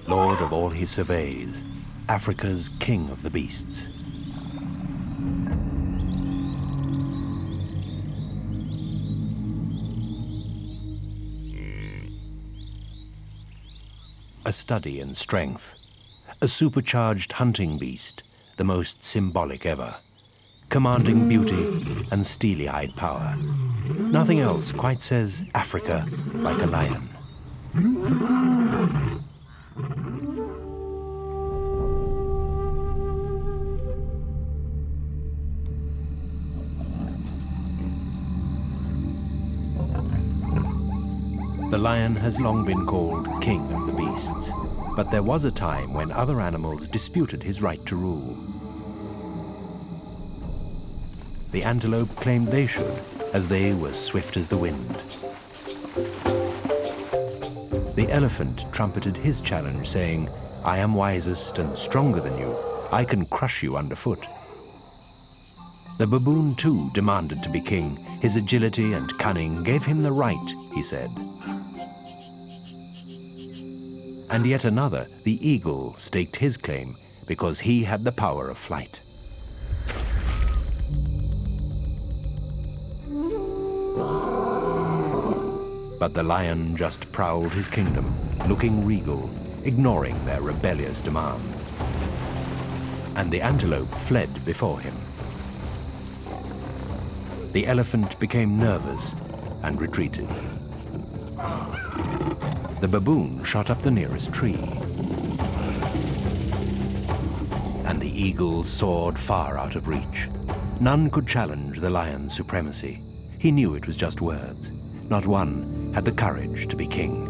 Lord of all he surveys, Africa's king of the beasts. A study in strength, a supercharged hunting beast, the most symbolic ever, commanding beauty and steely-eyed power. Nothing else quite says Africa like a lion. The lion has long been called king of the beasts, but there was a time when other animals disputed his right to rule. The antelope claimed they should, as they were swift as the wind. The elephant trumpeted his challenge, saying, "I am wisest and stronger than you. I can crush you underfoot." The baboon too demanded to be king. His agility and cunning gave him the right, he said. And yet another, the eagle, staked his claim because he had the power of flight. But the lion just prowled his kingdom, looking regal, ignoring their rebellious demand. And the antelope fled before him. The elephant became nervous and retreated. The baboon shot up the nearest tree. And the eagle soared far out of reach. None could challenge the lion's supremacy. He knew it was just words. Not one had the courage to be king.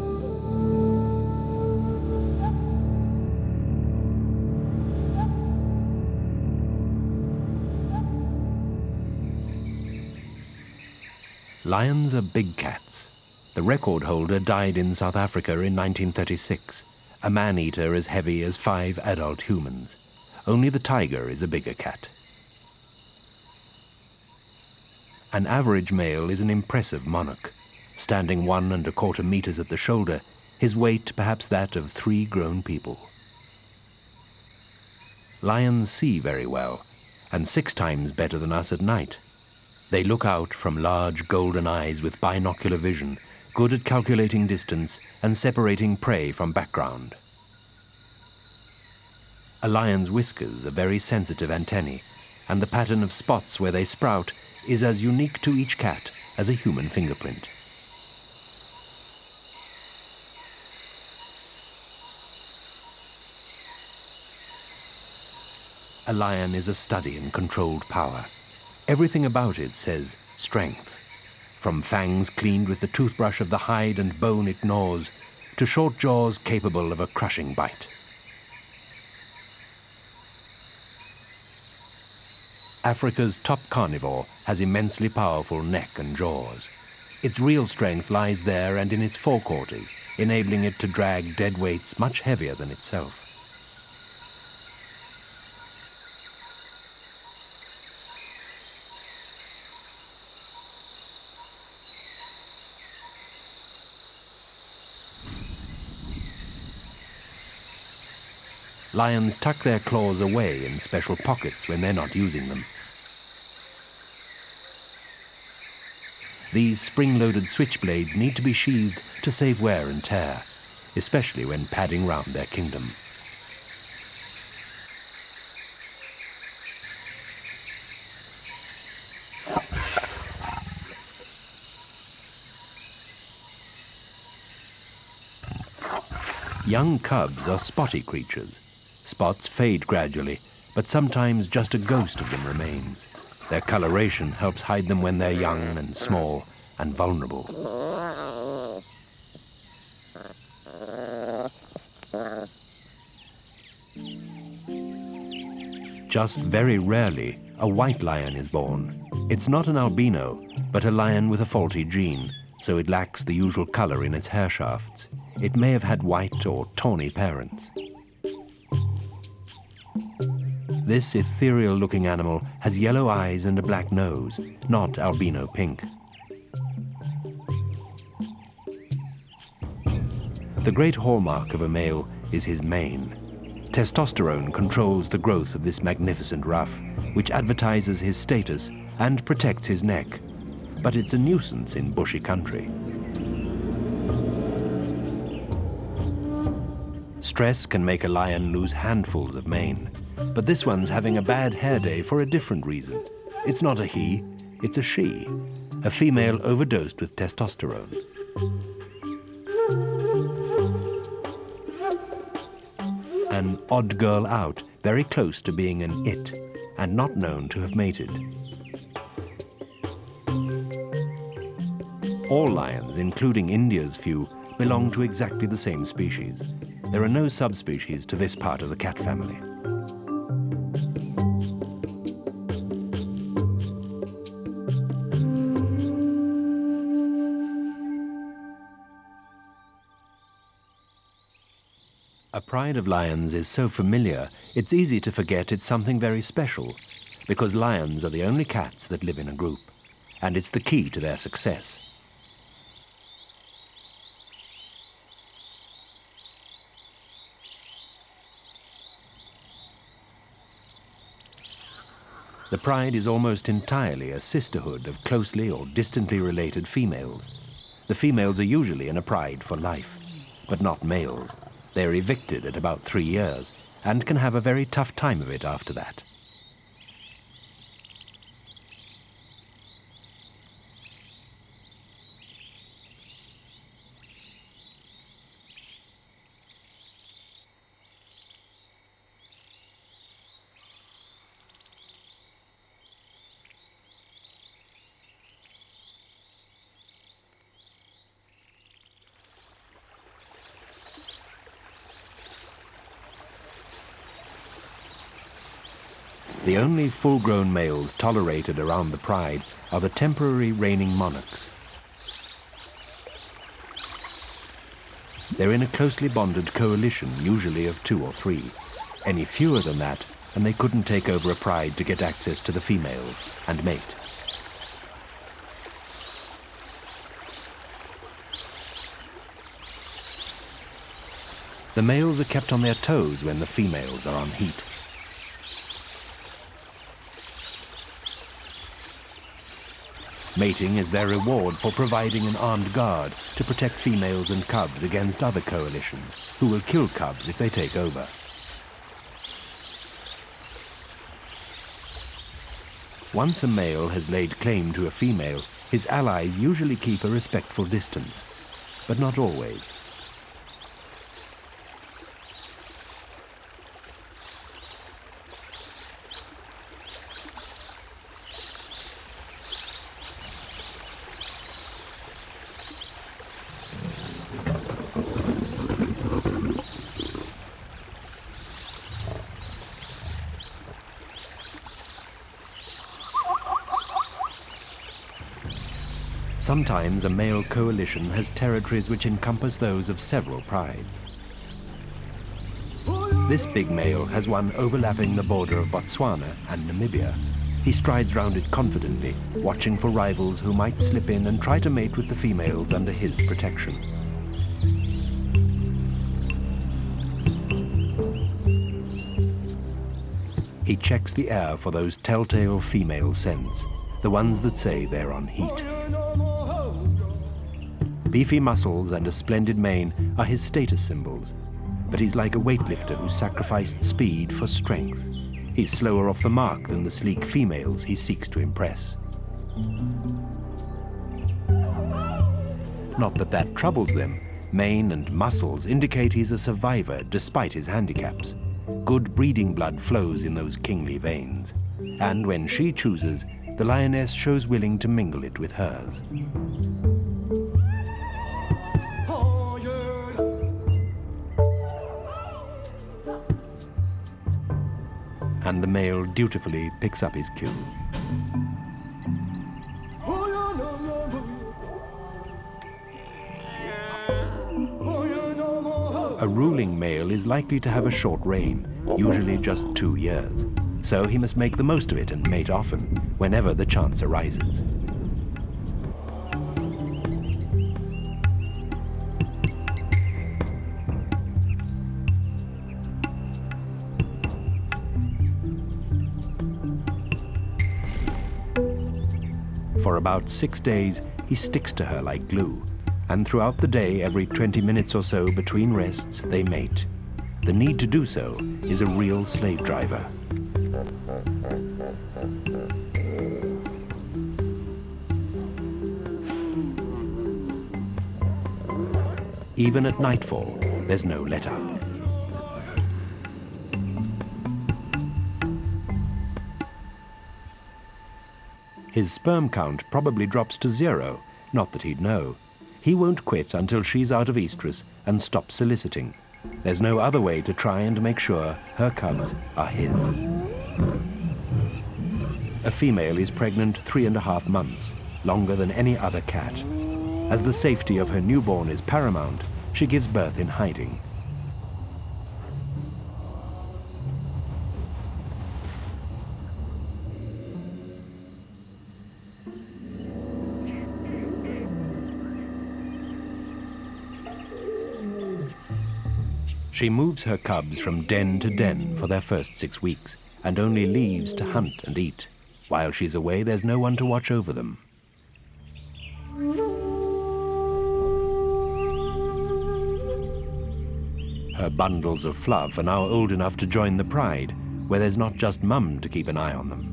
Lions are big cats. The record holder died in South Africa in 1936, a man-eater as heavy as 5 adult humans. Only the tiger is a bigger cat. An average male is an impressive monarch, standing 1¼ meters at the shoulder, his weight perhaps that of 3 grown people. Lions see very well, and 6 times better than us at night. They look out from large golden eyes with binocular vision, good at calculating distance and separating prey from background. A lion's whiskers are very sensitive antennae, and the pattern of spots where they sprout is as unique to each cat as a human fingerprint. A lion is a study in controlled power. Everything about it says strength. From fangs cleaned with the toothbrush of the hide and bone it gnaws, to short jaws capable of a crushing bite. Africa's top carnivore has immensely powerful neck and jaws. Its real strength lies there and in its forequarters, enabling it to drag dead weights much heavier than itself. Lions tuck their claws away in special pockets when they're not using them. These spring-loaded switchblades need to be sheathed to save wear and tear, especially when padding round their kingdom. Young cubs are spotty creatures. Spots fade gradually, but sometimes just a ghost of them remains. Their coloration helps hide them when they're young and small and vulnerable. Just very rarely, a white lion is born. It's not an albino, but a lion with a faulty gene, so it lacks the usual color in its hair shafts. It may have had white or tawny parents. This ethereal-looking animal has yellow eyes and a black nose, not albino pink. The great hallmark of a male is his mane. Testosterone controls the growth of this magnificent ruff, which advertises his status and protects his neck. But it's a nuisance in bushy country. Stress can make a lion lose handfuls of mane, but this one's having a bad hair day for a different reason. It's not a he, it's a she, a female overdosed with testosterone. An odd girl out, very close to being an it, and not known to have mated. All lions, including India's few, belong to exactly the same species. There are no subspecies to this part of the cat family. A pride of lions is so familiar, it's easy to forget it's something very special, because lions are the only cats that live in a group, and it's the key to their success. The pride is almost entirely a sisterhood of closely or distantly related females. The females are usually in a pride for life, but not males. They are evicted at about 3 years and can have a very tough time of it after that. The only full-grown males tolerated around the pride are the temporary reigning monarchs. They're in a closely bonded coalition, usually of 2 or 3. Any fewer than that, and they couldn't take over a pride to get access to the females and mate. The males are kept on their toes when the females are on heat. Mating is their reward for providing an armed guard to protect females and cubs against other coalitions, who will kill cubs if they take over. Once a male has laid claim to a female, his allies usually keep a respectful distance, but not always. Sometimes a male coalition has territories which encompass those of several prides. This big male has one overlapping the border of Botswana and Namibia. He strides round it confidently, watching for rivals who might slip in and try to mate with the females under his protection. He checks the air for those telltale female scents, the ones that say they're on heat. Beefy muscles and a splendid mane are his status symbols, but he's like a weightlifter who sacrificed speed for strength. He's slower off the mark than the sleek females he seeks to impress. Not that that troubles them. Mane and muscles indicate he's a survivor despite his handicaps. Good breeding blood flows in those kingly veins, and when she chooses, the lioness shows willing to mingle it with hers. And the male dutifully picks up his cue. A ruling male is likely to have a short reign, usually just 2 years. So he must make the most of it and mate often, whenever the chance arises. For about 6 days, he sticks to her like glue, and throughout the day, every 20 minutes or so between rests, they mate. The need to do so is a real slave driver. Even at nightfall, there's no let-up. His sperm count probably drops to 0, not that he'd know. He won't quit until she's out of estrus and stops soliciting. There's no other way to try and make sure her cubs are his. A female is pregnant 3.5 months, longer than any other cat. As the safety of her newborn is paramount, she gives birth in hiding. She moves her cubs from den to den for their first 6 weeks, and only leaves to hunt and eat. While she's away, there's no one to watch over them. Her bundles of fluff are now old enough to join the pride, where there's not just mum to keep an eye on them.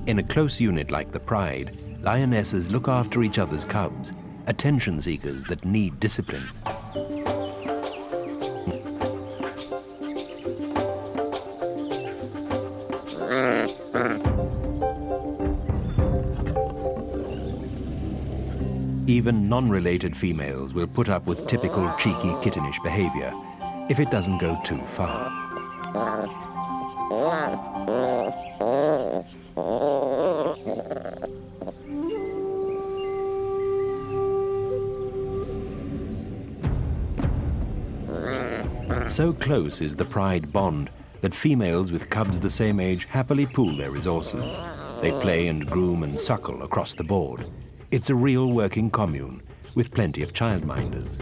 In a close unit like the pride, lionesses look after each other's cubs, attention seekers that need discipline. Even non-related females will put up with typical cheeky, kittenish behavior if it doesn't go too far. So close is the pride bond that females with cubs the same age happily pool their resources. They play and groom and suckle across the board. It's a real working commune with plenty of childminders.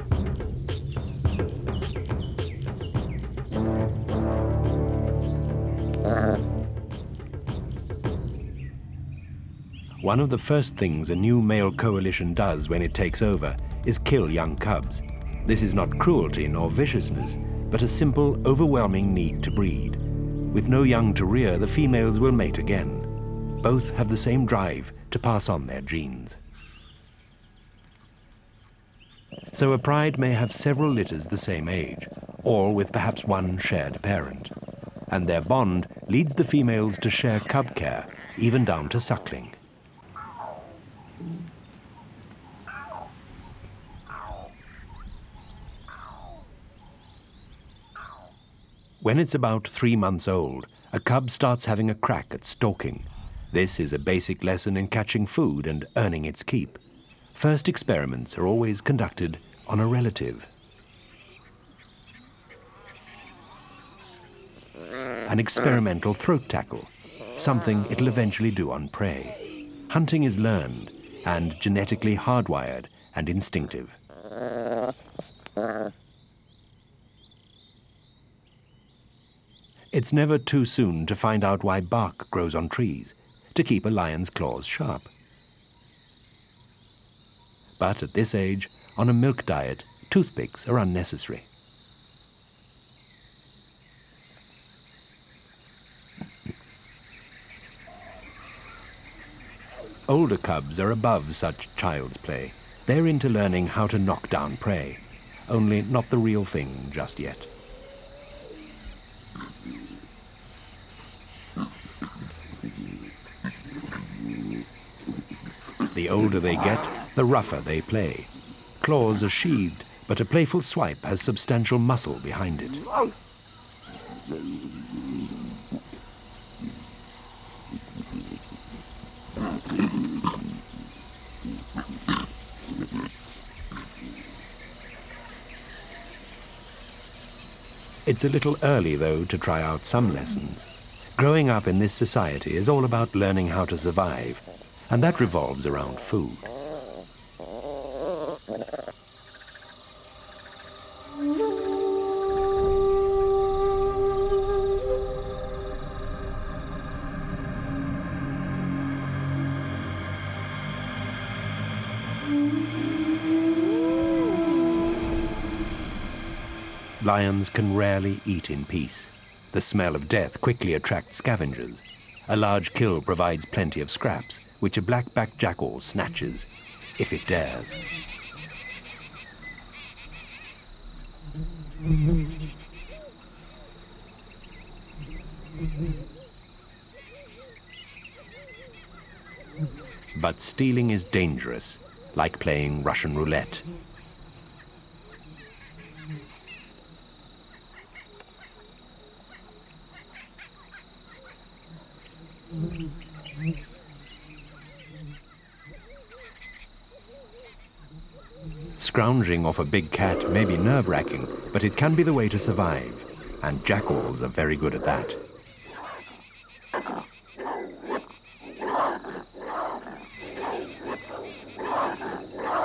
One of the first things a new male coalition does when it takes over is kill young cubs. This is not cruelty nor viciousness, but a simple, overwhelming need to breed. With no young to rear, the females will mate again. Both have the same drive to pass on their genes. So a pride may have several litters the same age, all with perhaps one shared parent. And their bond leads the females to share cub care, even down to suckling. When it's about 3 months old, a cub starts having a crack at stalking. This is a basic lesson in catching food and earning its keep. First experiments are always conducted on a relative. An experimental throat tackle, something it'll eventually do on prey. Hunting is learned and genetically hardwired and instinctive. It's never too soon to find out why bark grows on trees, to keep a lion's claws sharp. But at this age, on a milk diet, toothpicks are unnecessary. Older cubs are above such child's play. They're into learning how to knock down prey, only not the real thing just yet. The older they get, the rougher they play. Claws are sheathed, but a playful swipe has substantial muscle behind it. It's a little early, though, to try out some lessons. Growing up in this society is all about learning how to survive, and that revolves around food. Lions can rarely eat in peace. The smell of death quickly attracts scavengers. A large kill provides plenty of scraps, which a black-backed jackal snatches, if it dares. But stealing is dangerous, like playing Russian roulette. Scrounging off a big cat may be nerve-wracking, but it can be the way to survive, and jackals are very good at that.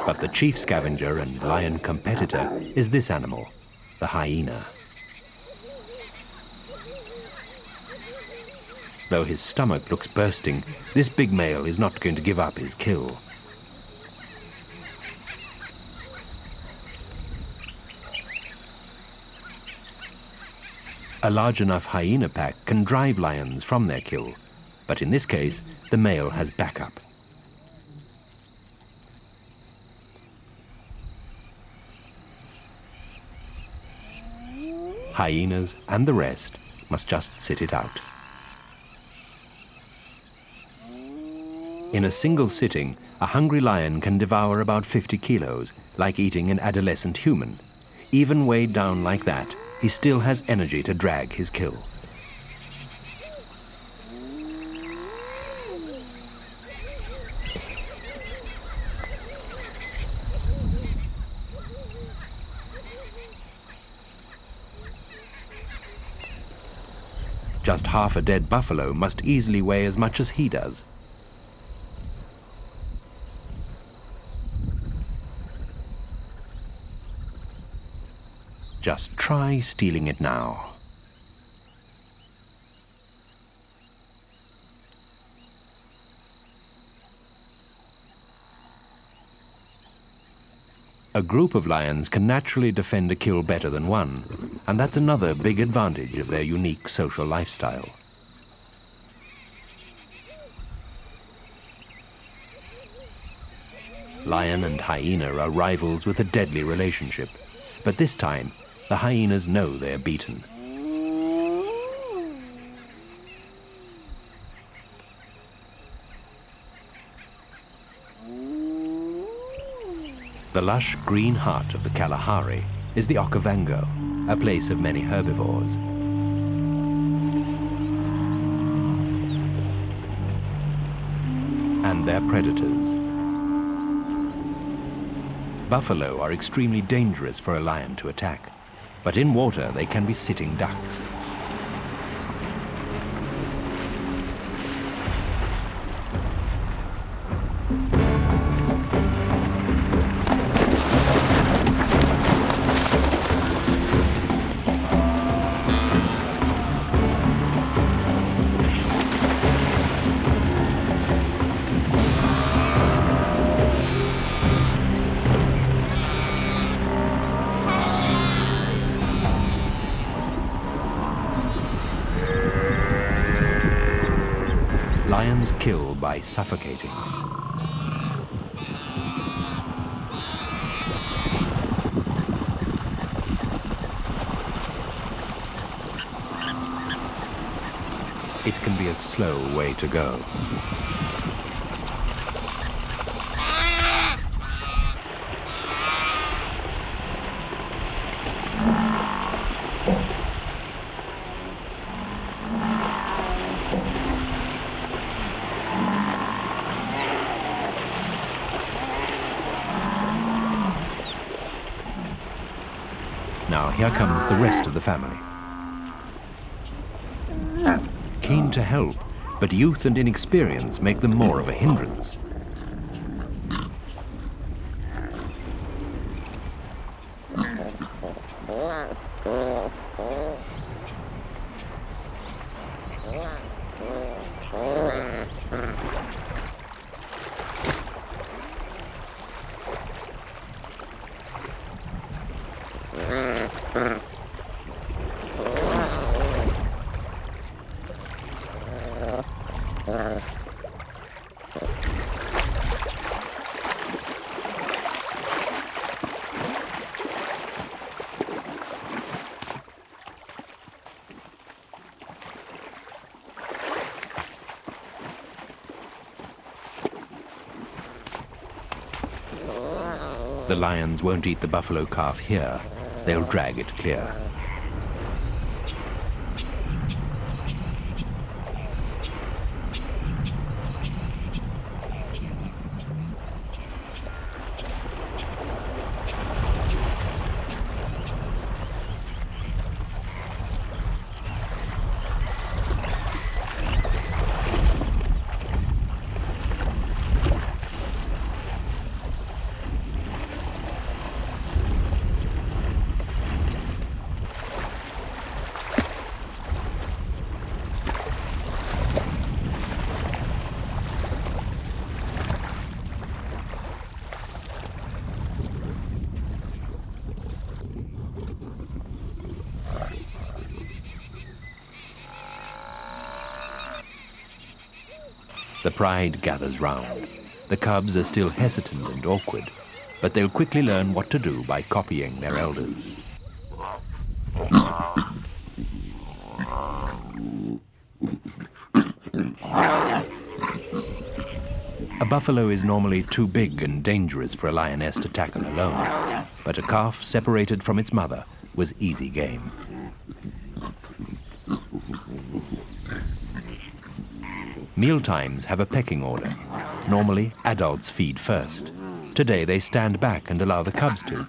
But the chief scavenger and lion competitor is this animal, the hyena. Though his stomach looks bursting, this big male is not going to give up his kill. A large enough hyena pack can drive lions from their kill, but in this case, the male has backup. Hyenas and the rest must just sit it out. In a single sitting, a hungry lion can devour about 50 kilos, like eating an adolescent human. Even weighed down like that, he still has energy to drag his kill. Just half a dead buffalo must easily weigh as much as he does. Just try stealing it now. A group of lions can naturally defend a kill better than one, and that's another big advantage of their unique social lifestyle. Lion and hyena are rivals with a deadly relationship, but this time, the hyenas know they're beaten. The lush green heart of the Kalahari is the Okavango, a place of many herbivores. And their predators. Buffalo are extremely dangerous for a lion to attack, but in water they can be sitting ducks. Lions kill by suffocating. It can be a slow way to go. Now, here comes the rest of the family. keen to help, but youth and inexperience make them more of a hindrance. The lions won't eat the buffalo calf here. They'll drag it clear. The pride gathers round. The cubs are still hesitant and awkward, but they'll quickly learn what to do by copying their elders. A buffalo is normally too big and dangerous for a lioness to tackle alone, but a calf separated from its mother was easy game. Mealtimes have a pecking order. Normally, adults feed first. Today, they stand back and allow the cubs to.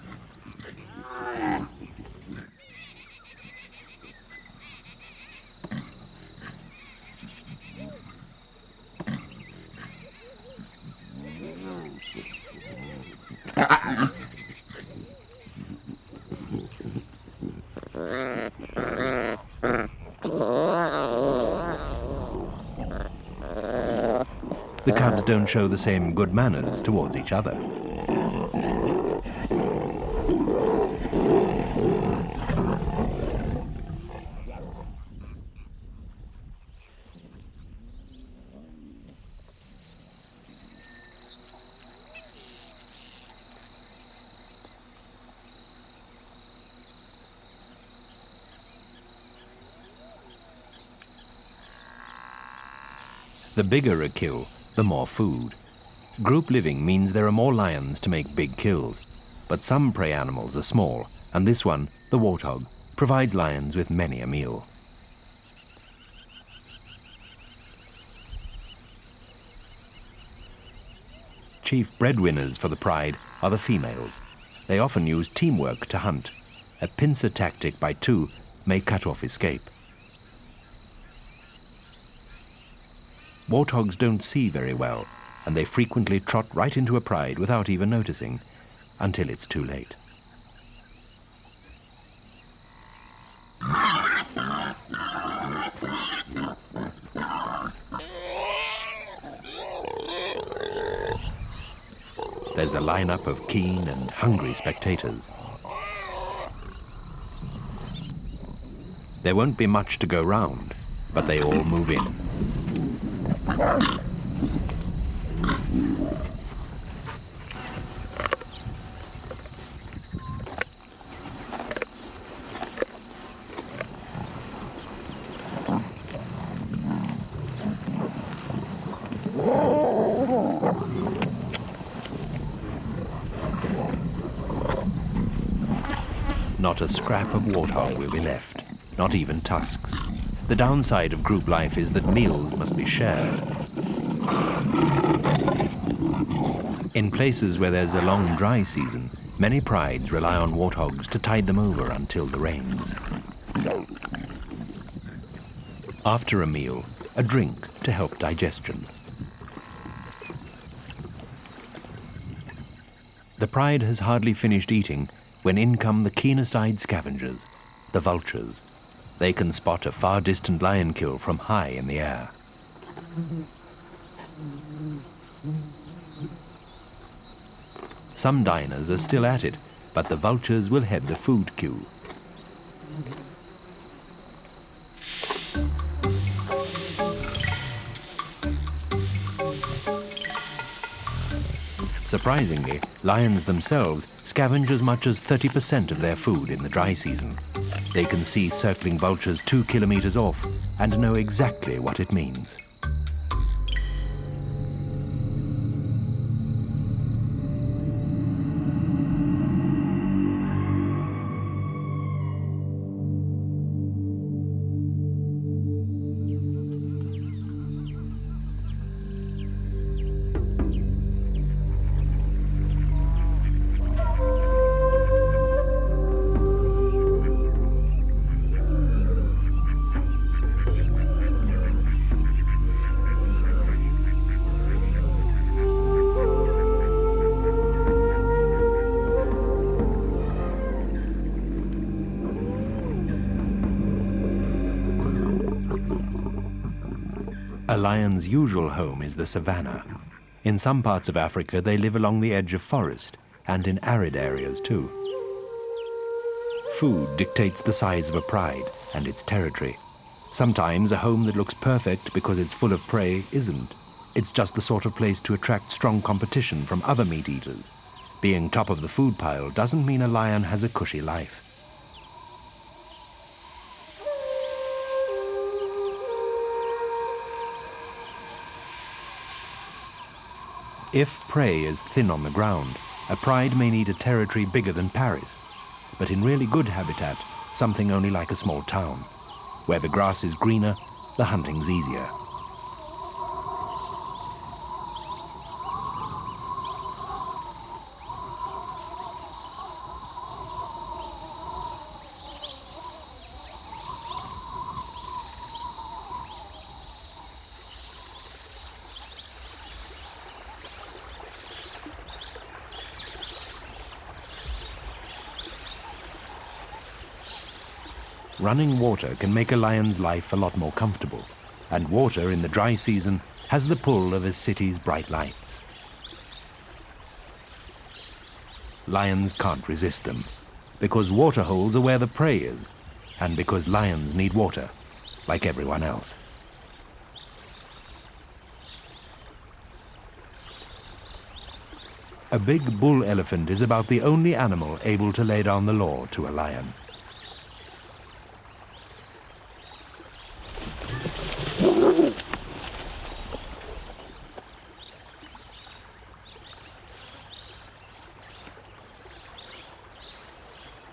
The cubs don't show the same good manners towards each other. The bigger a kill, the more food. Group living means there are more lions to make big kills, but some prey animals are small, and this one, the warthog, provides lions with many a meal. Chief breadwinners for the pride are the females. They often use teamwork to hunt. A pincer tactic by two may cut off escape. Warthogs don't see very well, and they frequently trot right into a pride without even noticing, until it's too late. There's a lineup of keen and hungry spectators. There won't be much to go round, but they all move in. Not a scrap of warthog will be left, not even tusks. The downside of group life is that meals must be shared. In places where there's a long dry season, many prides rely on warthogs to tide them over until the rains. After a meal, a drink to help digestion. The pride has hardly finished eating when in come the keenest-eyed scavengers, the vultures. They can spot a far distant lion kill from high in the air. Some diners are still at it, but the vultures will head the food queue. Surprisingly, lions themselves scavenge as much as 30% of their food in the dry season. They can see circling vultures 2 kilometers off and know exactly what it means. A lion's usual home is the savanna. In some parts of Africa, they live along the edge of forest and in arid areas too. Food dictates the size of a pride and its territory. Sometimes a home that looks perfect because it's full of prey isn't. It's just the sort of place to attract strong competition from other meat eaters. Being top of the food pile doesn't mean a lion has a cushy life. If prey is thin on the ground, a pride may need a territory bigger than Paris. But in really good habitat, something only like a small town. Where the grass is greener, the hunting's easier. Running water can make a lion's life a lot more comfortable, and water in the dry season has the pull of a city's bright lights. Lions can't resist them, because water holes are where the prey is, and because lions need water, like everyone else. A big bull elephant is about the only animal able to lay down the law to a lion.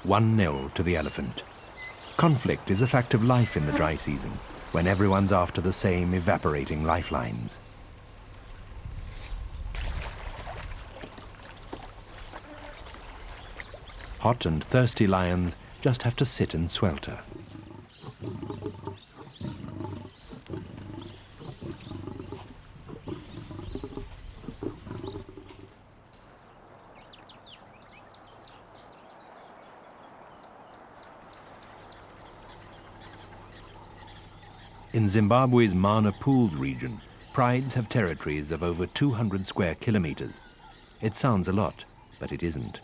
"1-0 to the elephant. Conflict is a fact of life in the dry season, when everyone's after the same evaporating lifelines. Hot and thirsty lions just have to sit and swelter. In Zimbabwe's Mana Pools region, prides have territories of over 200 square kilometers. It sounds a lot, but it isn't.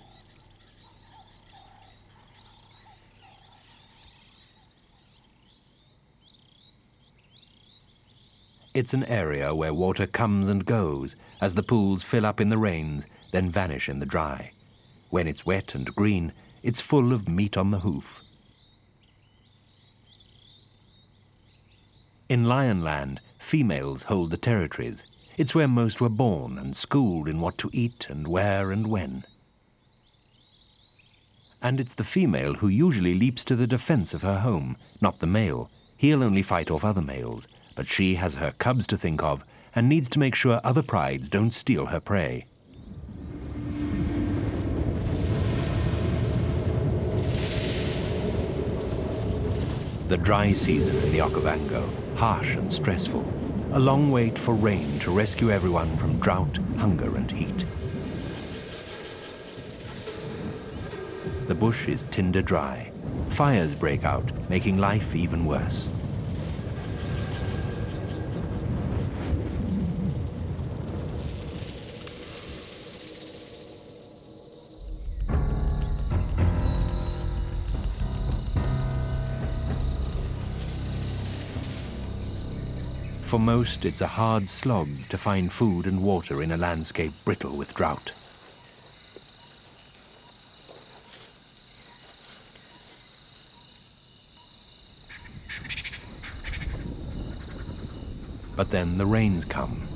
It's an area where water comes and goes as the pools fill up in the rains, then vanish in the dry. When it's wet and green, it's full of meat on the hoof. In Lionland, females hold the territories. It's where most were born and schooled in what to eat and where and when. And it's the female who usually leaps to the defense of her home, not the male. He'll only fight off other males, but she has her cubs to think of and needs to make sure other prides don't steal her prey. The dry season in the Okavango, harsh and stressful. A long wait for rain to rescue everyone from drought, hunger and heat. The bush is tinder dry. Fires break out, making life even worse. For most, it's a hard slog to find food and water in a landscape brittle with drought. But then the rains come.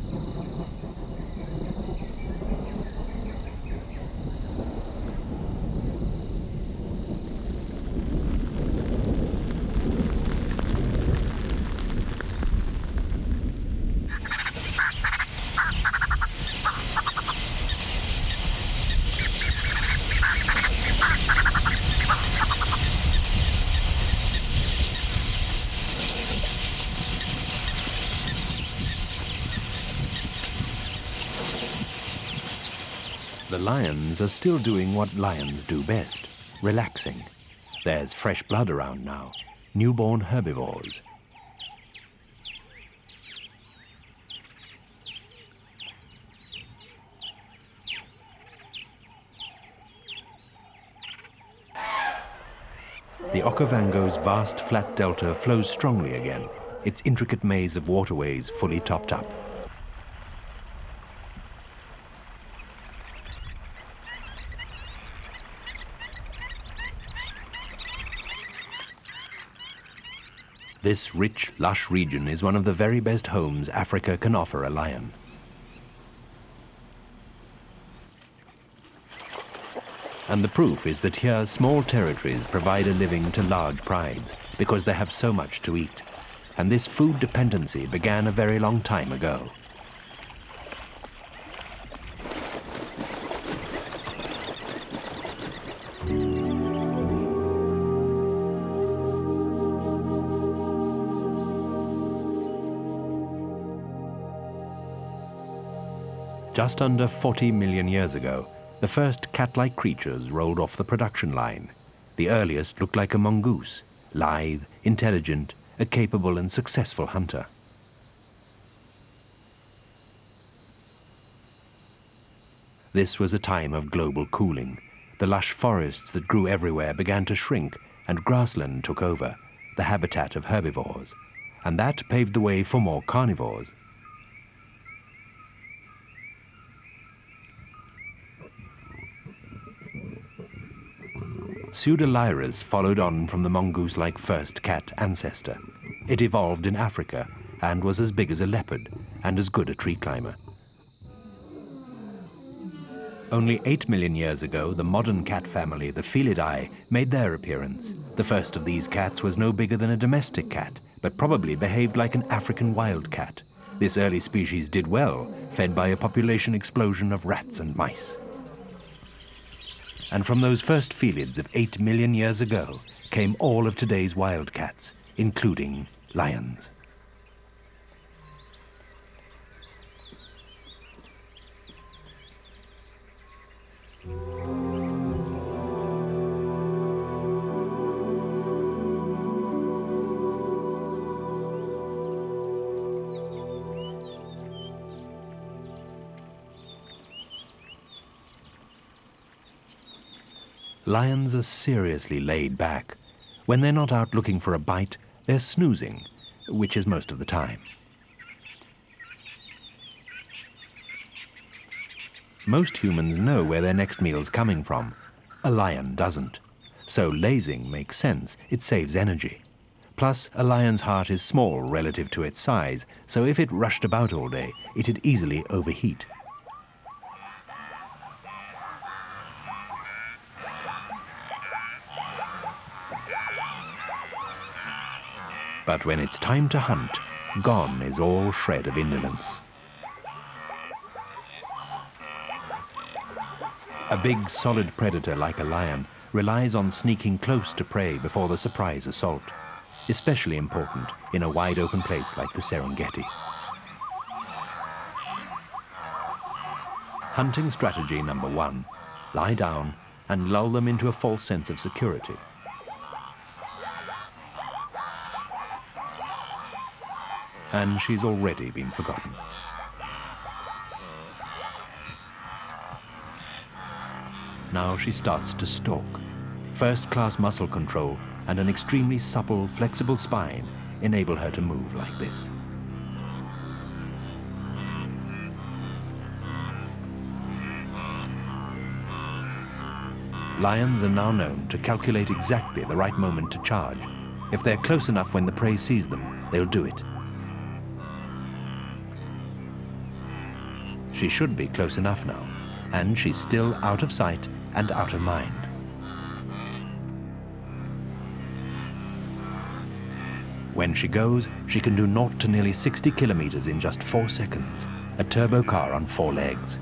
The lions are still doing what lions do best, relaxing. There's fresh blood around now, newborn herbivores. The Okavango's vast flat delta flows strongly again, its intricate maze of waterways fully topped up. This rich, lush region is one of the very best homes Africa can offer a lion. And the proof is that here small territories provide a living to large prides because they have so much to eat. And this food dependency began a very long time ago. Just under 40 million years ago, the first cat-like creatures rolled off the production line. The earliest looked like a mongoose, lithe, intelligent, a capable and successful hunter. This was a time of global cooling. The lush forests that grew everywhere began to shrink, and grassland took over, the habitat of herbivores. And that paved the way for more carnivores. Pseudolyras followed on from the mongoose-like first cat ancestor. It evolved in Africa and was as big as a leopard and as good a tree climber. Only 8 million years ago, the modern cat family, the Felidae, made their appearance. The first of these cats was no bigger than a domestic cat, but probably behaved like an African wildcat. This early species did well, fed by a population explosion of rats and mice. And from those first felids of 8 million years ago came all of today's wildcats, including lions. Lions are seriously laid back. When they're not out looking for a bite, they're snoozing, which is most of the time. Most humans know where their next meal's coming from. A lion doesn't. So lazing makes sense. It saves energy. Plus, a lion's heart is small relative to its size, so if it rushed about all day, it'd easily overheat. But when it's time to hunt, gone is all shred of indolence. A big, solid predator like a lion relies on sneaking close to prey before the surprise assault. especially important in a wide-open place like the Serengeti. Hunting strategy number 1, lie down and lull them into a false sense of security. And she's already been forgotten. Now she starts to stalk. First-class muscle control and an extremely supple, flexible spine enable her to move like this. Lions are now known to calculate exactly the right moment to charge. If they're close enough when the prey sees them, they'll do it. She should be close enough now, and she's still out of sight and out of mind. When she goes, she can do 0 to nearly 60 kilometers in just 4 seconds, a turbo car on 4 legs.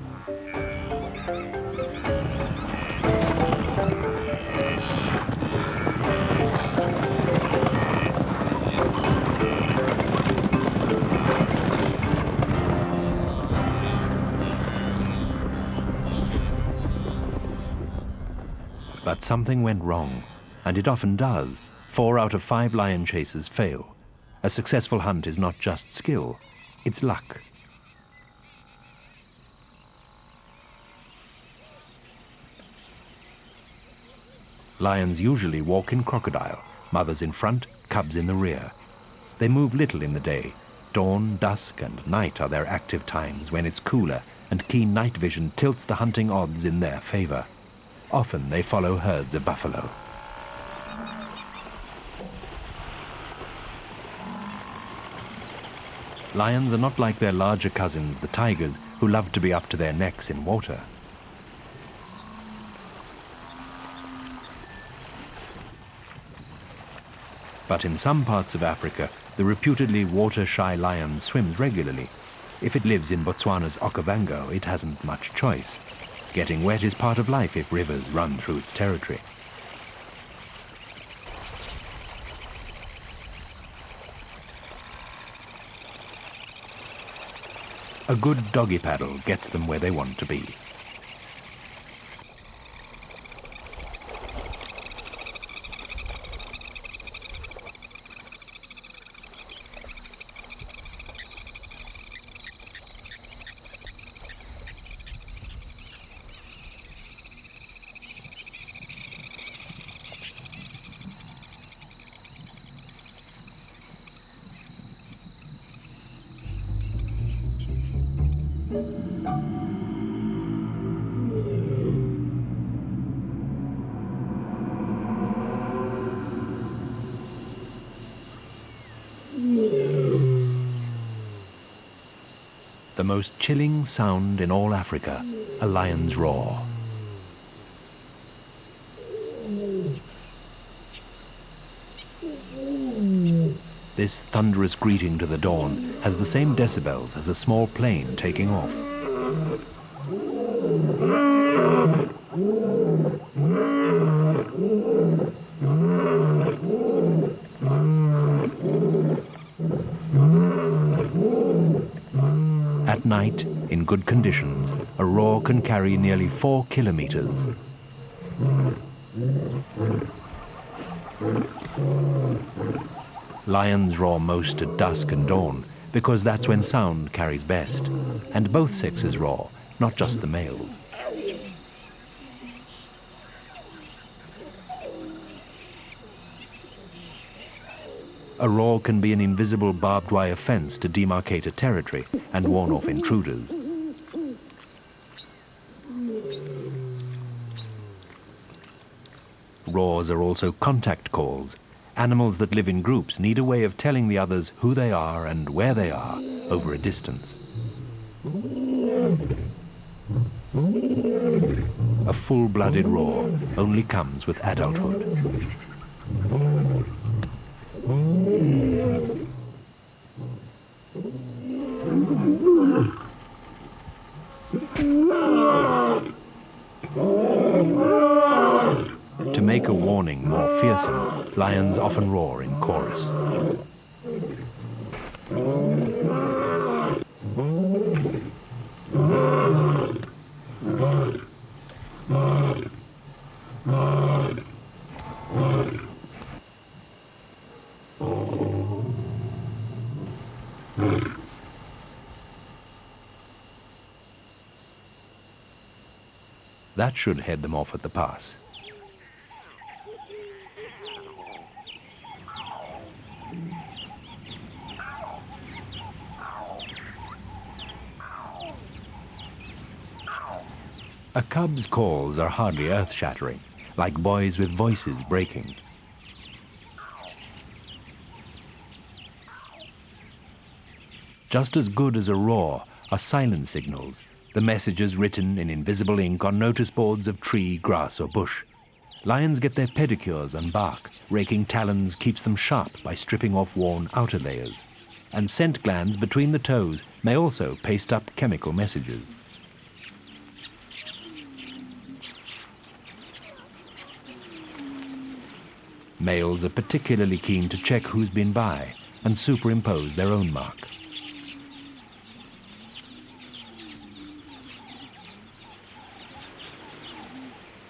But something went wrong, and it often does. 4 out of 5 lion chasers fail. A successful hunt is not just skill, it's luck. Lions usually walk in crocodile, mothers in front, cubs in the rear. They move little in the day. Dawn, dusk, and night are their active times when it's cooler, and keen night vision tilts the hunting odds in their favor. Often they follow herds of buffalo. Lions are not like their larger cousins, the tigers, who love to be up to their necks in water. But in some parts of Africa, the reputedly water-shy lion swims regularly. If it lives in Botswana's Okavango, it hasn't much choice. Getting wet is part of life if rivers run through its territory. A good doggy paddle gets them where they want to be. The most chilling sound in all Africa, a lion's roar. This thunderous greeting to the dawn has the same decibels as a small plane taking off. At night, in good conditions, a roar can carry nearly 4 kilometers. Lions roar most at dusk and dawn because that's when sound carries best. And both sexes roar, not just the males. A roar can be an invisible barbed wire fence to demarcate a territory and warn off intruders. Roars are also contact calls. Animals that live in groups need a way of telling the others who they are and where they are over a distance. A full-blooded roar only comes with adulthood. To make a warning more fearsome, lions often roar in chorus. That should head them off at the pass. A cub's calls are hardly earth-shattering, like boys with voices breaking. Just as good as a roar are silent signals, the messages written in invisible ink on notice boards of tree, grass or bush. Lions get their pedicures on bark. Raking talons keeps them sharp by stripping off worn outer layers. And scent glands between the toes may also paste up chemical messages. Males are particularly keen to check who's been by and superimpose their own mark.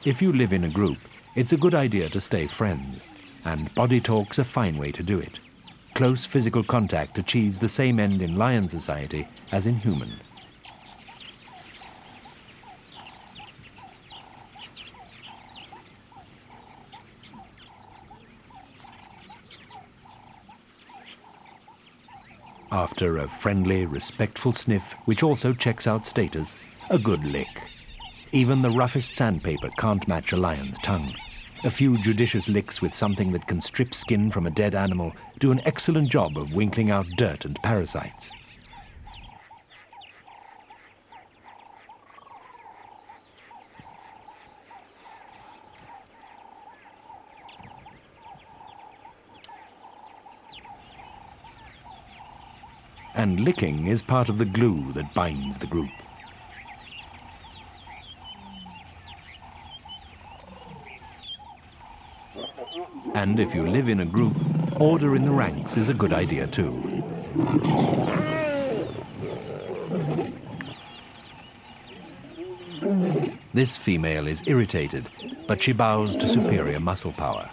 If you live in a group, it's a good idea to stay friends, and body talk's a fine way to do it. Close physical contact achieves the same end in lion society as in human. After a friendly, respectful sniff, which also checks out status, a good lick. Even the roughest sandpaper can't match a lion's tongue. A few judicious licks with something that can strip skin from a dead animal do an excellent job of winkling out dirt and parasites. And licking is part of the glue that binds the group. And if you live in a group, order in the ranks is a good idea too. This female is irritated, but she bows to superior muscle power.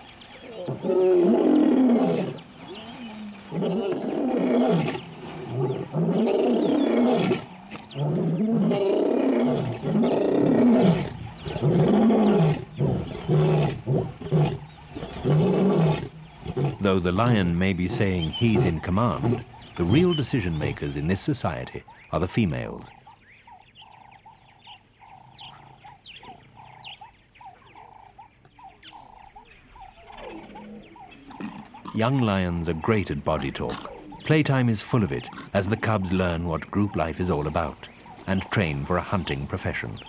Though the lion may be saying he's in command, the real decision makers in this society are the females. Young lions are great at body talk. Playtime is full of it as the cubs learn what group life is all about and train for a hunting profession.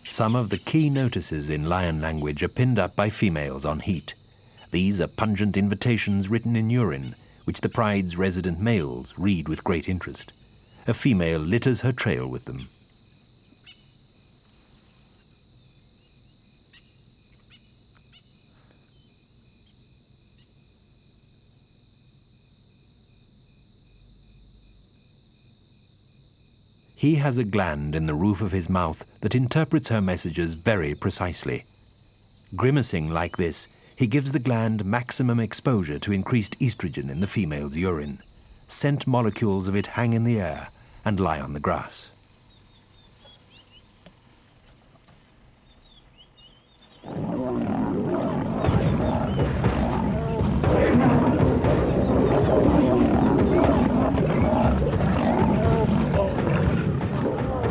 Some of the key notices in lion language are pinned up by females on heat. These are pungent invitations written in urine, which the pride's resident males read with great interest. A female litters her trail with them. He has a gland in the roof of his mouth that interprets her messages very precisely. Grimacing like this, he gives the gland maximum exposure to increased estrogen in the female's urine. Scent molecules of it hang in the air and lie on the grass.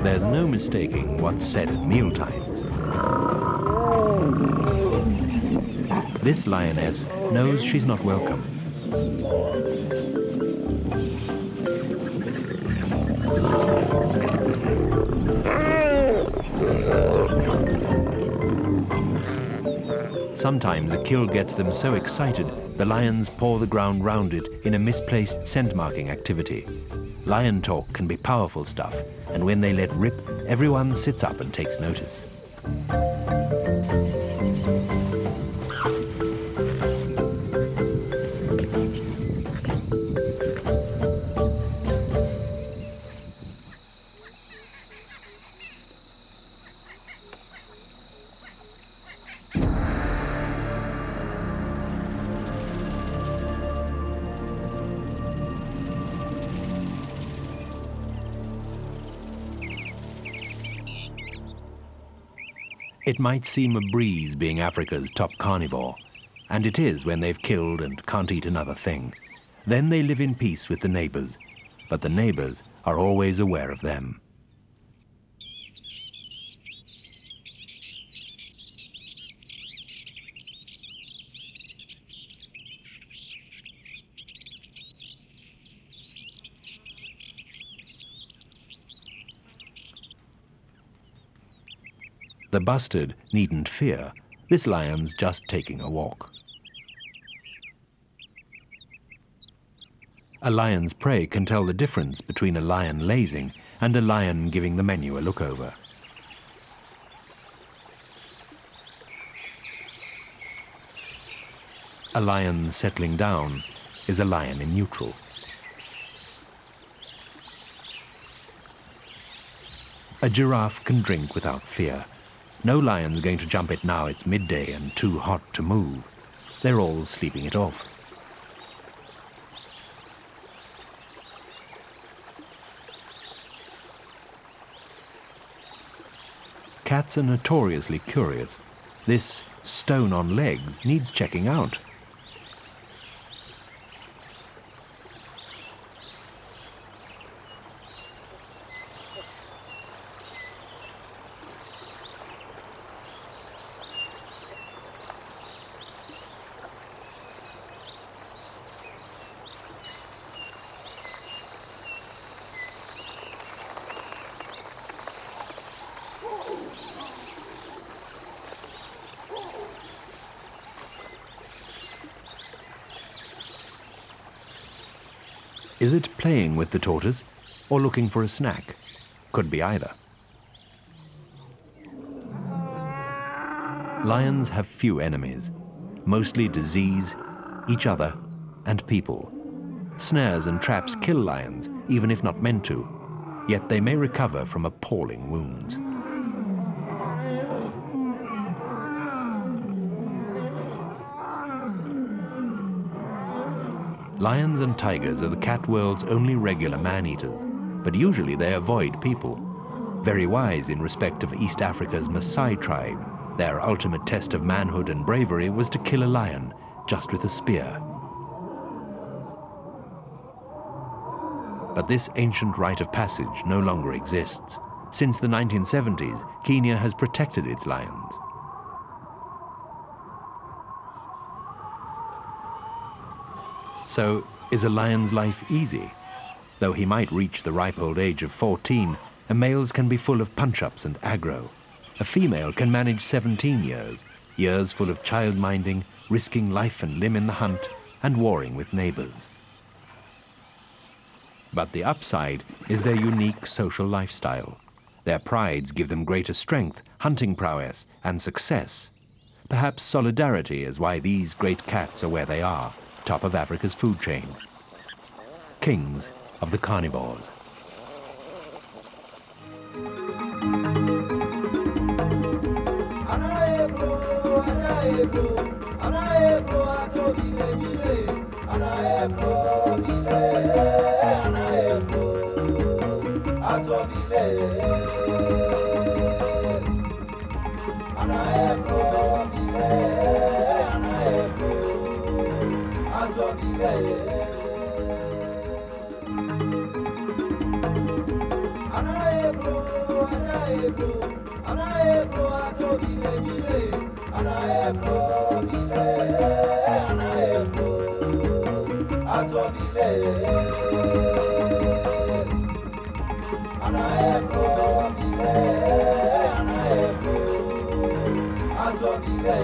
There's no mistaking what's said at mealtimes. This lioness knows she's not welcome. Sometimes a kill gets them so excited, the lions paw the ground round it in a misplaced scent-marking activity. Lion talk can be powerful stuff, and when they let rip, everyone sits up and takes notice. It might seem a breeze being Africa's top carnivore, and it is when they've killed and can't eat another thing. Then they live in peace with the neighbors, but the neighbors are always aware of them. The bustard needn't fear. This lion's just taking a walk. A lion's prey can tell the difference between a lion lazing and a lion giving the menu a look over. A lion settling down is a lion in neutral. A giraffe can drink without fear. No lion's going to jump it now it's midday and too hot to move. They're all sleeping it off. Cats are notoriously curious. This stone on legs needs checking out. Is it playing with the tortoise or looking for a snack? Could be either. Lions have few enemies, mostly disease, each other, and people. Snares and traps kill lions, even if not meant to, yet they may recover from appalling wounds. Lions and tigers are the cat world's only regular man-eaters, but usually they avoid people. Very wise in respect of East Africa's Maasai tribe. Their ultimate test of manhood and bravery was to kill a lion, just with a spear. But this ancient rite of passage no longer exists. Since the 1970s, Kenya has protected its lions. So, is a lion's life easy? Though he might reach the ripe old age of 14, a male's can be full of punch-ups and aggro. A female can manage 17 years, years full of child-minding, risking life and limb in the hunt, and warring with neighbors. But the upside is their unique social lifestyle. Their prides give them greater strength, hunting prowess, and success. Perhaps solidarity is why these great cats are where they are, top of Africa's food chain. Kings of the carnivores. Azobile,